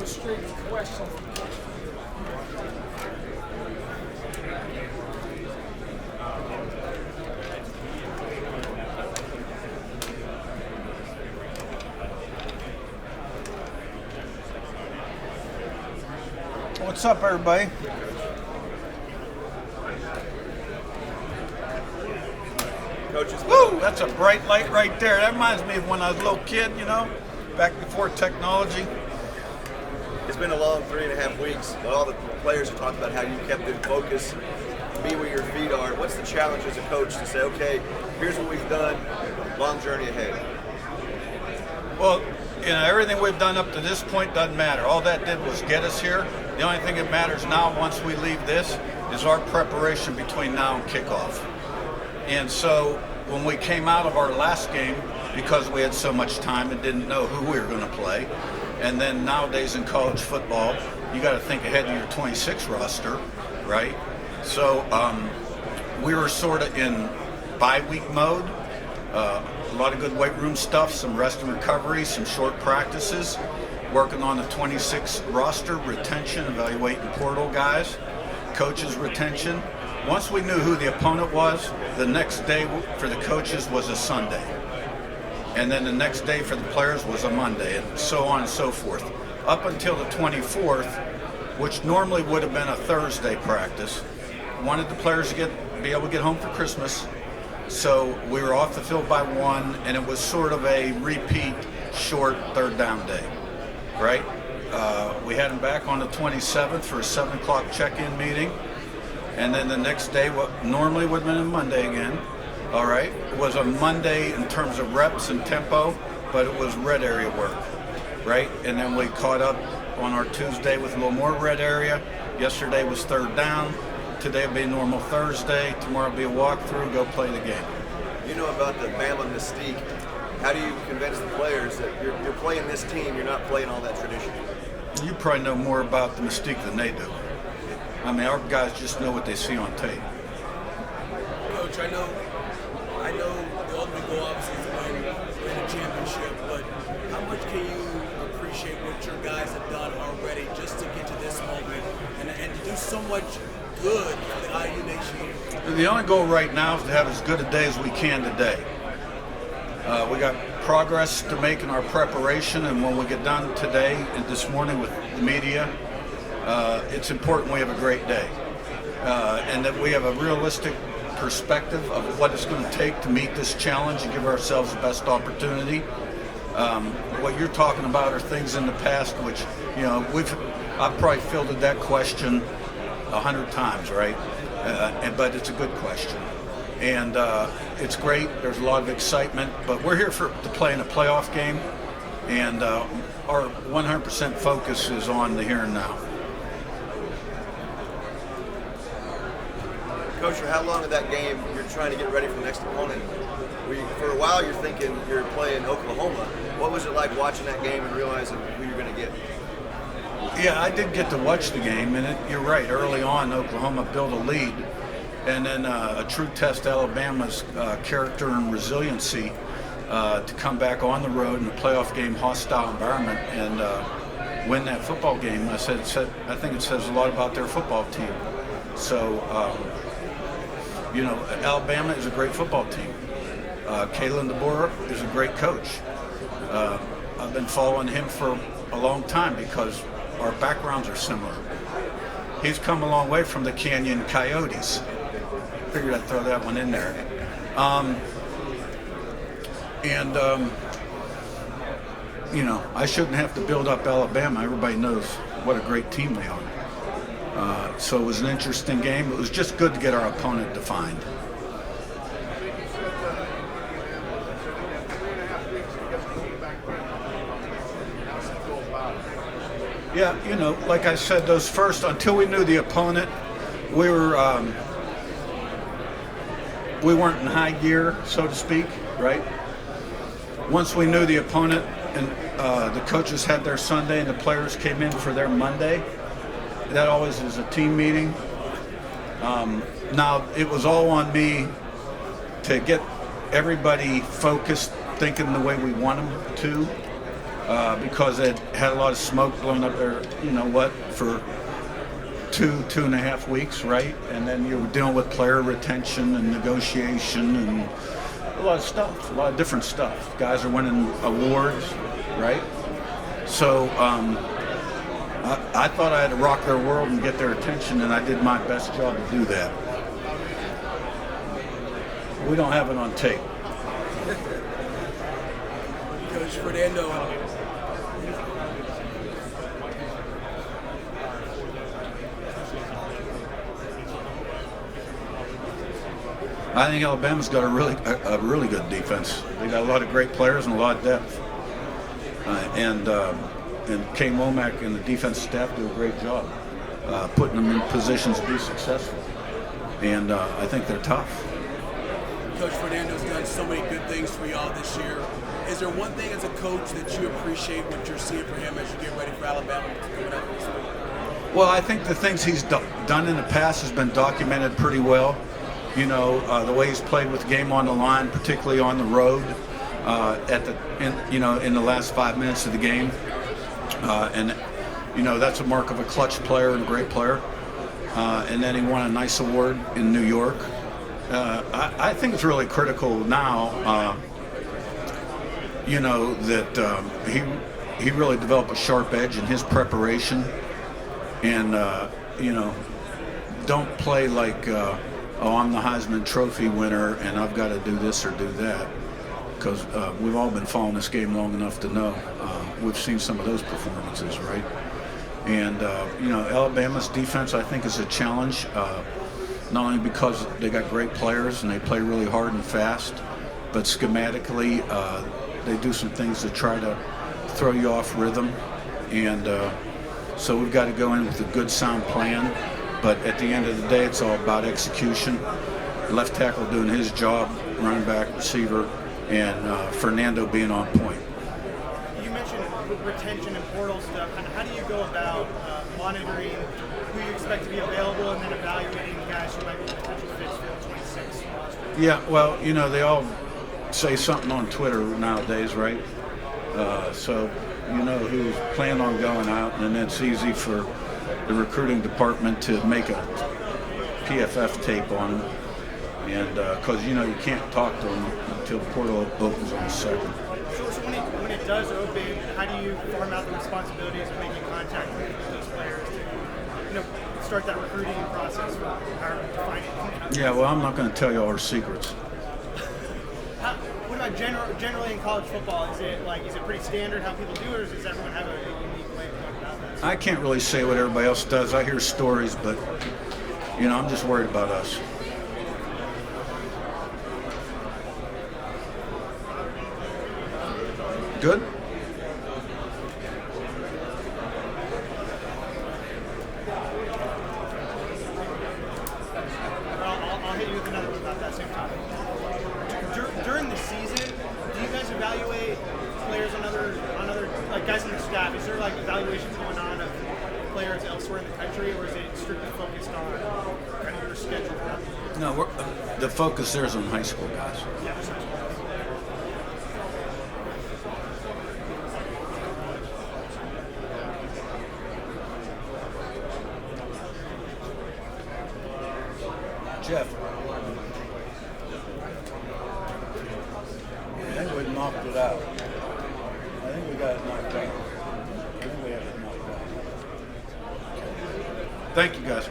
frustrating question. What's up, everybody? Coaches, Woo! That's a bright light right there. That reminds me of when I was a little kid, you know, back before technology. it's been a long 3.5 weeks, but all the players have talked about how you kept in focus, be where your feet are. What's the challenge as a coach to say, okay, here's what we've done, long journey ahead? Well, you know, everything we've done up to this point doesn't matter. All that did was get us here. The only thing that matters now, once we leave this, is our preparation between now and kickoff. And so when we came out of our last game, because we had so much time and didn't know who we were going to play, and then nowadays in college football, you got to think ahead of your 26 roster, right? So we were sort of in bye-week mode. A lot of good weight room stuff, some rest and recovery, some short practices, working on the 26 roster, retention, evaluating portal guys, coaches retention. Once we knew who the opponent was, the next day for the coaches was a Sunday. And then the next day for the players was a Monday, and so on and so forth. Up until the 24th, which normally would have been a Thursday practice, wanted the players to be able to get home for Christmas. So we were off the field by 1, and it was sort of a repeat short third down day, right? We had them back on the 27th for a 7 o'clock check-in meeting. And then the next day, what normally would have been a Monday again, all right, was a Monday in terms of reps and tempo, but it was red area work, right? And then we caught up on our Tuesday with a little more red area. Yesterday was third down. Today will be a normal Thursday. Tomorrow will be a walkthrough. Go play the game. You know about the Bama mystique. How do you convince the players that you're playing this team, you're not playing all that tradition? You probably know more about the mystique than they do. I mean, our guys just know what they see on tape. Coach, I know the ultimate goal obviously is to win a championship, but how much can you appreciate what your guys have done already just to get to this moment and to do so much good for the IU Nation? The only goal right now is to have as good a day as we can today. We got progress to make in our preparation, and when we get done today and this morning with the media, it's important we have a great day, and that we have a realistic perspective of what it's going to take to meet this challenge and give ourselves the best opportunity. What you're talking about are things in the past which, you know, I've probably fielded that question 100 times, right? But it's a good question. And it's great. There's a lot of excitement, but we're here to play in a playoff game, and our 100% focus is on the here and now. Coach, for how long of that game you're trying to get ready for the next opponent? For a while you're thinking you're playing Oklahoma. What was it like watching that game and realizing who you're going to get? Yeah, I did get to watch the game, and you're right. Early on, Oklahoma built a lead, and then a true test Alabama's character and resiliency to come back on the road in a playoff game, hostile environment, and win that football game. I think it says a lot about their football team. So, you know, Alabama is a great football team. Kalen DeBoer is a great coach. I've been following him for a long time because our backgrounds are similar. He's come a long way from the Canyon Coyotes. Figured I'd throw that one in there. You know, I shouldn't have to build up Alabama. Everybody knows what a great team they are. So it was an interesting game. It was just good to get our opponent defined. Yeah, you know, like I said, those first, until we knew the opponent, we weren't in high gear, so to speak, right? Once we knew the opponent and the coaches had their Sunday and the players came in for their Monday, that always is a team meeting. Now, it was all on me to get everybody focused, thinking the way we want them to. because it had a lot of smoke blowing up there, you know what, for 2.5 weeks, right? And then you were dealing with player retention and negotiation and a lot of stuff, a lot of different stuff. Guys are winning awards, right? So I thought I had to rock their world and get their attention, and I did my best job to do that. We don't have it on tape. Coach Fernando. I think Alabama's got a really good defense. They got a lot of great players and a lot of depth. And K. Womack and the defensive staff do a great job putting them in positions to be successful. And I think they're tough. Coach Fernando's done so many good things for y'all this year. Is there one thing as a coach that you appreciate what you're seeing for him as you get ready for Alabama coming up this week? Well, I think the things he's done in the past has been documented pretty well. You know, the way he's played with the game on the line, particularly on the road, in the last 5 minutes of the game, and you know that's a mark of a clutch player and a great player. And then he won a nice award in New York. I think it's really critical now. You know that he really developed a sharp edge in his preparation, and you know, don't play like. Oh, I'm the Heisman Trophy winner, and I've got to do this or do that. Because we've all been following this game long enough to know we've seen some of those performances, right? And you know, Alabama's defense, I think, is a challenge. Not only because they got great players and they play really hard and fast, but schematically they do some things to try to throw you off rhythm. And so we've got to go in with a good, sound plan. But at the end of the day, it's all about execution. Left tackle doing his job, running back, receiver, and Fernando being on point. You mentioned retention and portal stuff. How do you go about monitoring who you expect to be available and then evaluating guys who might be potential fits for the 26 roster? Yeah, well, you know, they all say something on Twitter nowadays, right? So you know who's planning on going out, and it's easy for the recruiting department to make a PFF tape on them, and because you know you can't talk to them until the portal opens on the 2nd. So when it does open, how do you farm out the responsibilities of making contact with those players to, you know, start that recruiting process, or however you define it? Yeah, well, I'm not going to tell you all our secrets. What about generally in college football? Is it pretty standard how people do it, or does everyone have a unique way of going about that? I can't really say what everybody else does. I hear stories, but you know, I'm just worried about us. Good? I'll hit you with another one about that same topic. During the season, do you guys evaluate players on other like guys on the staff? Is there like evaluations going on of players elsewhere in the country, or is it strictly focused on kind of your schedule? No, the focus there is on high school guys. Yeah. Jeff. I think we knocked it out. I think we got it knocked out. I think we have it knocked out. Thank you, guys.